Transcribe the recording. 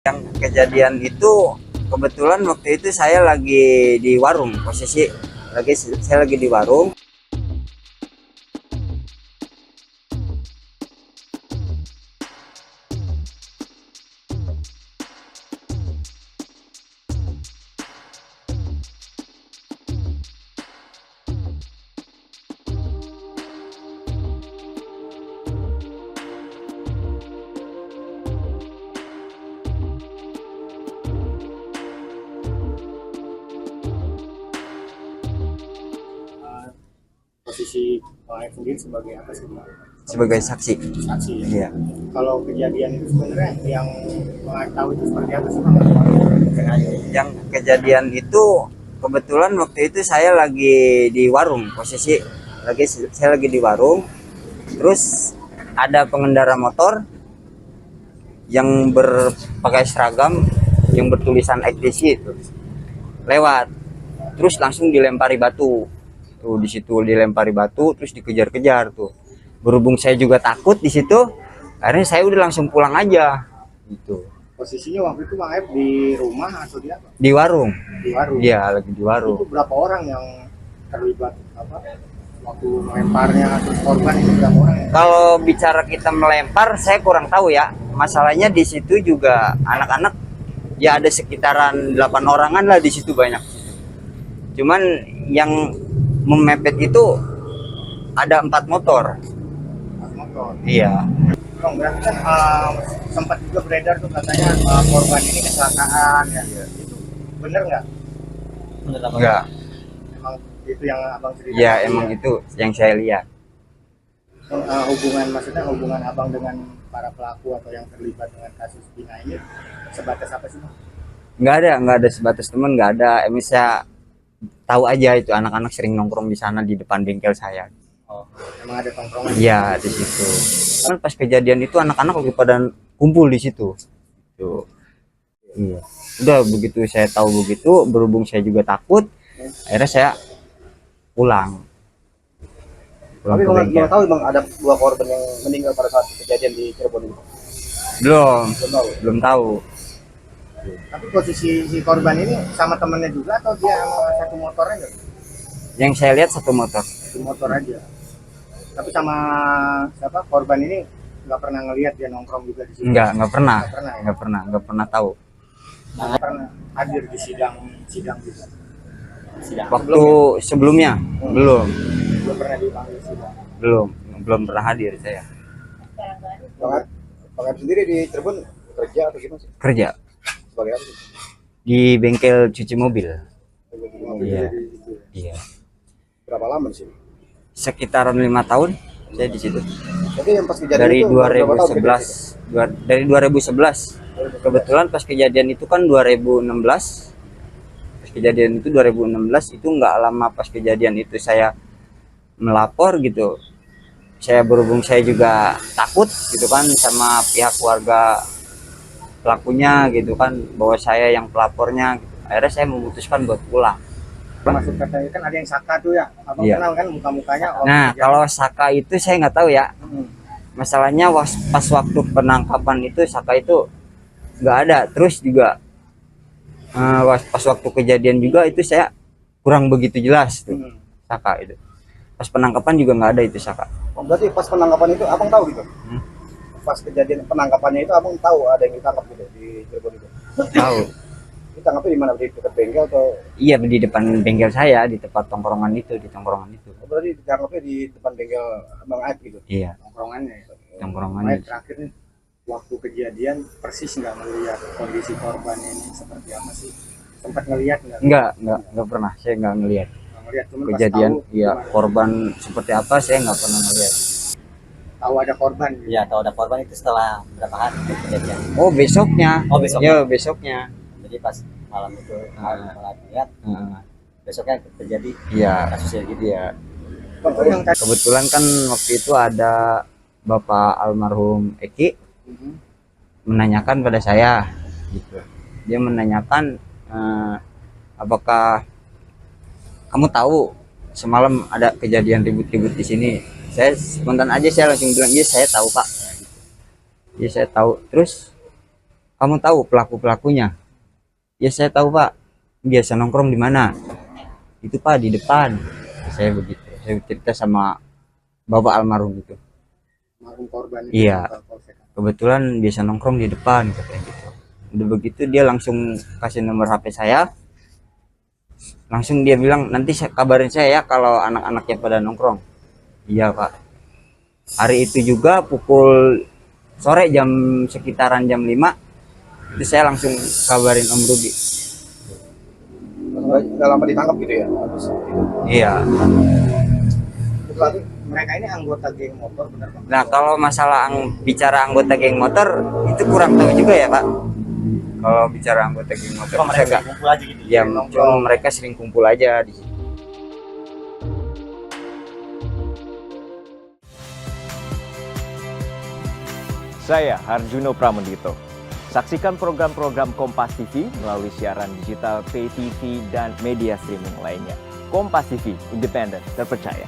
Yang kejadian itu kebetulan waktu itu saya lagi di warung, posisi saya lagi di warung. Posisi Bang Aep sendiri sebagai apa sih Bang? Sebagai saksi. Saksi ya. Iya. Kalau kejadian itu sebenarnya yang Bang Aep tahu itu seperti apa sih Bang? Yang kejadian itu kebetulan waktu itu saya lagi di warung, posisi saya lagi di warung. Terus ada pengendara motor yang berpakai seragam yang bertulisan XDC itu lewat, terus langsung dilempari batu. Tuh di situ dilempari batu, terus dikejar-kejar tuh. Berhubung saya juga takut di situ, akhirnya saya udah langsung pulang aja gitu. Posisinya waktu itu Bang Aep di rumah atau di apa? Di warung. Di warung. Iya, lagi di warung. Itu berapa orang yang terlibat apa? Waktu melemparnya terus korban itu berapa orang? Kalau bicara kita melempar, saya kurang tahu ya. Masalahnya di situ juga anak-anak ya ada sekitaran 8 orangan lah di situ banyak. Cuman yang memepet itu ada 4 motor. Motor. Iya. Bang, berarti kan sempat juga beredar tuh katanya korban ini kecelakaan ya. Itu bener nggak? Bener apa? Enggak. Emang itu yang abang cerita? Ya emang itu yang saya lihat. Maksudnya hubungan abang dengan para pelaku atau yang terlibat dengan kasus Pina ini sebatas apa sih Bang? Nggak ada sebatas teman, nggak ada. Emang saya tahu aja itu anak-anak sering nongkrong di sana di depan bengkel saya. Oh, emang ada tongkrongan? Iya di situ. Kan pas kejadian itu anak-anak lagi pada kumpul di situ. Tuh. Iya. Udah begitu saya tahu begitu, berhubung saya juga takut, akhirnya saya pulang. Tapi kalau tahu Bang ada 2 korban yang meninggal pada saat kejadian di Cirebon itu? Belum, Belum tahu. belum tahu. Tapi posisi si korban ini sama temannya juga atau dia sama satu motor aja? Yang saya lihat satu motor. Satu motor aja. Tapi sama siapa korban ini nggak pernah ngelihat dia nongkrong juga di sini? Nggak pernah. Nggak pernah Nggak pernah tahu. Nggak pernah hadir di sidang juga. Waktu sebelumnya belum Pernah dipanggil sidang. belum pernah hadir saya. Bang Aep sendiri di Cirebon kerja atau gimana sih? Kerja Sebagai apa sih? di bengkel cuci mobil. Iya. Iya. Berapa lama di sini? Sekitaran 5 tahun saya di situ. Jadi yang pas kejadian Dari itu 2011. Dari 2011. Kebetulan pas kejadian itu kan 2016. Pas kejadian itu 2016 itu nggak lama pas kejadian itu saya melapor gitu. Saya berhubung saya juga takut gitu kan sama pihak keluarga pelakunya gitu kan, bahwa saya yang pelapornya gitu. Akhirnya saya memutuskan buat pulang. Masuk katanya kan ada yang Saka tuh ya, abang Iya. kenal kan muka-mukanya? Nah kalau Saka itu saya nggak tahu ya. Masalahnya pas waktu penangkapan itu Saka itu nggak ada. Terus juga pas waktu kejadian juga itu saya kurang begitu jelas tuh Saka itu. Pas penangkapan juga nggak ada itu Saka. Oh, berarti pas penangkapan itu abang tahu gitu? Pas kejadian penangkapannya itu abang tahu ada yang ditangkap gitu di Cirebon itu? Tahu. Ditangkapnya di mana? Di dekat bengkel atau? Iya di depan bengkel saya, di tempat tongkrongan itu, di tongkrongan itu. Oh, berarti ditangkapnya di depan bengkel Bang Aep gitu? Iya. Tongkrongannya ya? Tongkrongannya. Terakhir nih, waktu kejadian persis nggak melihat kondisi korban ini seperti apa sih? Sempat ngelihat nggak? Enggak pernah. Saya nggak ngelihat Nggak ngelihat, cuman kejadian. pas tahu, Iya, gimana? korban seperti apa saya nggak pernah ngelihat. Tahu ada korban gitu? Iya, tahu ada korban itu setelah berapa hari kejadian. Oh besoknya. Oh, besoknya. Ya besoknya. Jadi pas malam itu malam lihat besoknya terjadi Iya. kasusnya gitu. Iya. Bang, yang tadi Kebetulan kan waktu itu ada Bapak almarhum Eki menanyakan pada saya gitu. Dia menanyakan apakah kamu tahu semalam ada kejadian ribut-ribut di sini. Saya spontan aja saya langsung bilang iya saya tahu Pak. Iya saya tahu. Terus kamu tahu pelaku-pelakunya? Ya saya tahu Pak, biasa nongkrong di mana? Itu Pak di depan. Saya begitu, saya cerita sama bapak almarhum itu. Almarhum korban Iya. ke Polsek. Kebetulan biasa nongkrong di depan katanya gitu. Udah begitu dia langsung kasih nomor HP saya. Langsung dia bilang nanti kabarin saya ya kalau anak-anaknya pada nongkrong. Iya Pak. Hari itu juga pukul sore sekitaran jam 5 itu saya langsung kabarin Om Rudi. Udah lama ditangkap gitu ya? Habis itu. Iya. Berarti mereka ini anggota geng motor benar Pak? Nah kalau masalah bicara anggota geng motor itu kurang tahu juga ya Pak. Kalau bicara anggota geng motor, Cuma saya mereka nggak. kumpul aja gitu. Ya cuma mereka sering kumpul aja di situ. Saya Harjuno Pramendito. Saksikan program-program Kompas TV melalui siaran digital, pay TV, dan media streaming lainnya. Kompas TV, independen, terpercaya.